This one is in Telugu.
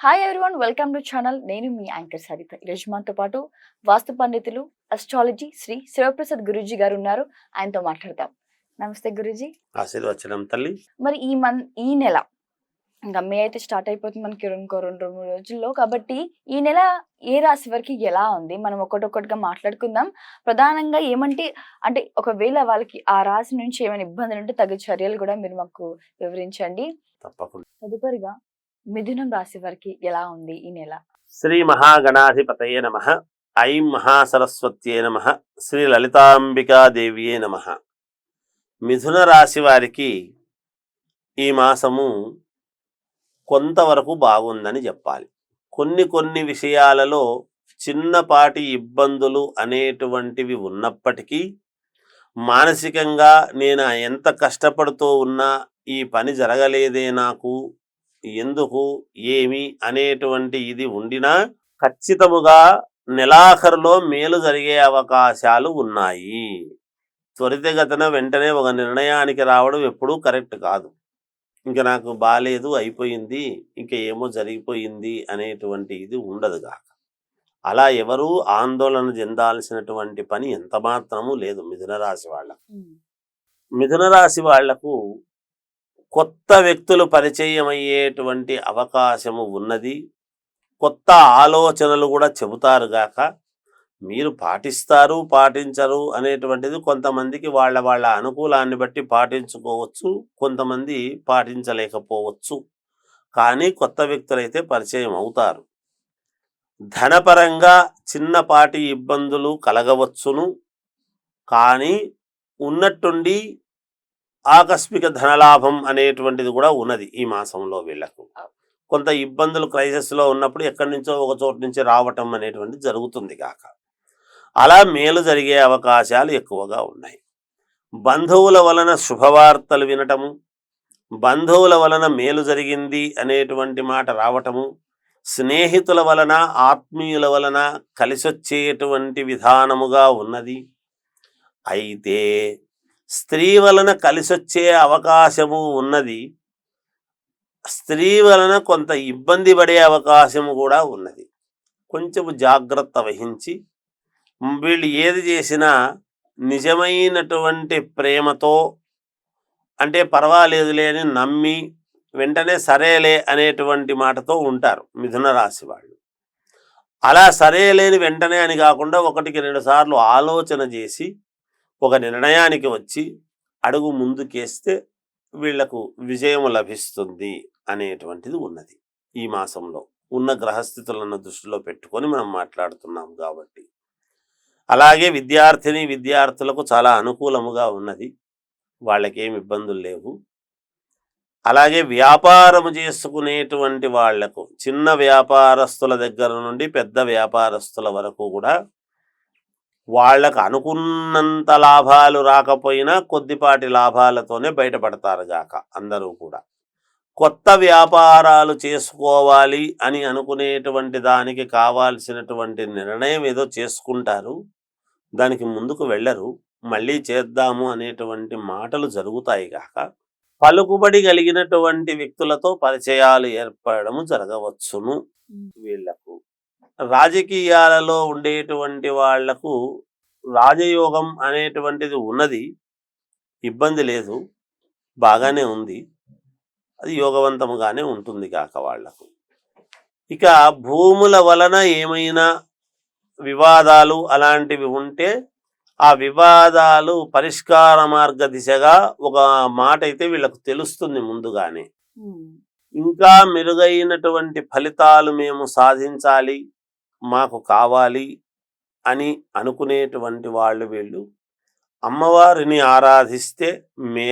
Hi everyone, welcome to channel. నేను మీ యాంకర్ సరిత. ఈరోజు మనతో పాటు వాస్తు పండితులు, అస్ట్రాలజీ శ్రీ శివప్రసాద్ గురూజీ గారు ఉన్నారు. ఆయనతో మాట్లాడదాం. నమస్తే గురూజీ. ఆశీర్వచనం తల్లి. మరి ఈ నెల ఇంకా మే అయితే స్టార్ట్ అయిపోతుంది మనకి ఇంకో 2-3 రోజుల్లో. కాబట్టి ఈ నెల ఏ రాశి వారికి ఎలా ఉంది మనం ఒక్కొక్కటిగా మాట్లాడుకుందాం. ప్రధానంగా అంటే ఒకవేళ వాళ్ళకి ఆ రాశి నుంచి ఏమైనా ఇబ్బందులు ఉంటే తగు చర్యలు కూడా మీరు మాకు వివరించండి. తప్పకుండా. తదుపరిగా మిథునం రాశి వారికి ఎలా ఉంది ఈ నెల? శ్రీ మహాగణాధిపతయే నమః. ఐం మహాసరస్వత్యే నమః. శ్రీ లలితాంబికాదేవియే నమః. మిథున రాశి వారికి ఈ మాసము కొంతవరకు బాగుందని చెప్పాలి. కొన్ని విషయాలలో చిన్నపాటి ఇబ్బందులు అనేటువంటివి ఉన్నప్పటికీ మానసికంగా నేను ఎంత కష్టపడుతూ ఉన్నా ఈ పని జరగలేదే, నాకు ఎందుకు ఏమి అనేటువంటి ఇది ఉండినా ఖచ్చితముగా నెలాఖరులో మేలు జరిగే అవకాశాలు ఉన్నాయి. త్వరితగతిన వెంటనే ఒక నిర్ణయానికి రావడం ఎప్పుడూ కరెక్ట్ కాదు. ఇంకా నాకు బాలేదు, అయిపోయింది, ఇంకా ఏమో జరిగిపోయింది అనేటువంటి ఇది ఉండదు కాక అలా ఎవరూ ఆందోళన చెందాల్సినటువంటి పని ఎంత మాత్రము లేదు. మిథున రాశి వాళ్లకు కొత్త వ్యక్తులు పరిచయం అయ్యేటువంటి అవకాశము ఉన్నది. కొత్త ఆలోచనలు కూడా చెబుతారు గాక మీరు పాటిస్తారు పాటించరు అనేటువంటిది కొంతమందికి వాళ్ళ అనుకూలాన్ని బట్టి పాటించుకోవచ్చు, కొంతమంది పాటించలేకపోవచ్చు. కానీ కొత్త వ్యక్తులైతే పరిచయం అవుతారు. ధనపరంగా చిన్నపాటి ఇబ్బందులు కలగవచ్చును, కానీ ఉన్నట్టుండి ఆకస్మిక ధనలాభం అనేటువంటిది కూడా ఉన్నది. ఈ మాసంలో వీళ్లకు కొంత ఇబ్బందులు క్రైసిస్లో ఉన్నప్పుడు ఎక్కడి నుంచో ఒక చోటు నుంచి రావటం అనేటువంటిది జరుగుతుంది కాక అలా మేలు జరిగే అవకాశాలు ఎక్కువగా ఉన్నాయి. బంధువుల వలన శుభవార్తలు వినటము, బంధువుల వలన మేలు జరిగింది అనేటువంటి మాట రావటము, స్నేహితుల వలన ఆత్మీయుల వలన కలిసొచ్చేటువంటి విధానముగా ఉన్నది. అయితే స్త్రీ వలన కలిసొచ్చే అవకాశము ఉన్నది. స్త్రీ వలన కొంత ఇబ్బంది పడే అవకాశము కూడా ఉన్నది. కొంచెము జాగ్రత్త వహించి వీళ్ళు ఏది చేసినా నిజమైనటువంటి ప్రేమతో, అంటే పర్వాలేదులే అని నమ్మి వెంటనే సరేలే అనేటువంటి మాటతో ఉంటారు మిథున రాశి వాళ్ళు. అలా సరేలేని వెంటనే అని కాకుండా 1-2 సార్లు ఆలోచన చేసి ఒక నిర్ణయానికి వచ్చి అడుగు ముందుకేస్తే వీళ్లకు విజయం లభిస్తుంది అనేటువంటిది ఉన్నది. ఈ మాసంలో ఉన్న గ్రహస్థితులను దృష్టిలో పెట్టుకొని మనం మాట్లాడుతున్నాం కాబట్టి. అలాగే విద్యార్థులకు చాలా అనుకూలముగా ఉన్నది, వాళ్ళకేం ఇబ్బందులు లేవు. అలాగే వ్యాపారము చేసుకునేటువంటి వాళ్లకు, చిన్న వ్యాపారస్తుల దగ్గర నుండి పెద్ద వ్యాపారస్తుల వరకు కూడా వాళ్ళకు అనుకున్నంత లాభాలు రాకపోయినా కొద్దిపాటి లాభాలతోనే బయటపడతారు గాక అందరూ కూడా. కొత్త వ్యాపారాలు చేసుకోవాలి అని అనుకునేటువంటి దానికి కావాల్సినటువంటి నిర్ణయం ఏదో చేసుకుంటారు, దానికి ముందుకు వెళ్ళరు, మళ్ళీ చేద్దాము అనేటువంటి మాటలు జరుగుతాయి గాక పలుకుబడి కలిగినటువంటి వ్యక్తులతో పరిచయాలు ఏర్పడము జరగవచ్చును. వీళ్లకు రాజకీయాలలో ఉండేటువంటి వాళ్లకు రాజయోగం అనేటువంటిది ఉన్నది, ఇబ్బంది లేదు, బాగానే ఉంది, అది యోగవంతముగానే ఉంటుంది కాక వాళ్లకు. ఇక భూముల వలన ఏమైనా వివాదాలు అలాంటివి ఉంటే ఆ వివాదాలు పరిష్కార మార్గ దిశగా ఒక మాట అయితే వీళ్ళకు తెలుస్తుంది ముందుగానే. ఇంకా మెరుగైనటువంటి ఫలితాలు మేము సాధించాలి, మాకు కావాలి అని అనుకునేటువంటి వీళ్ళు అమ్మవారిని ఆరాధిస్తే మేలు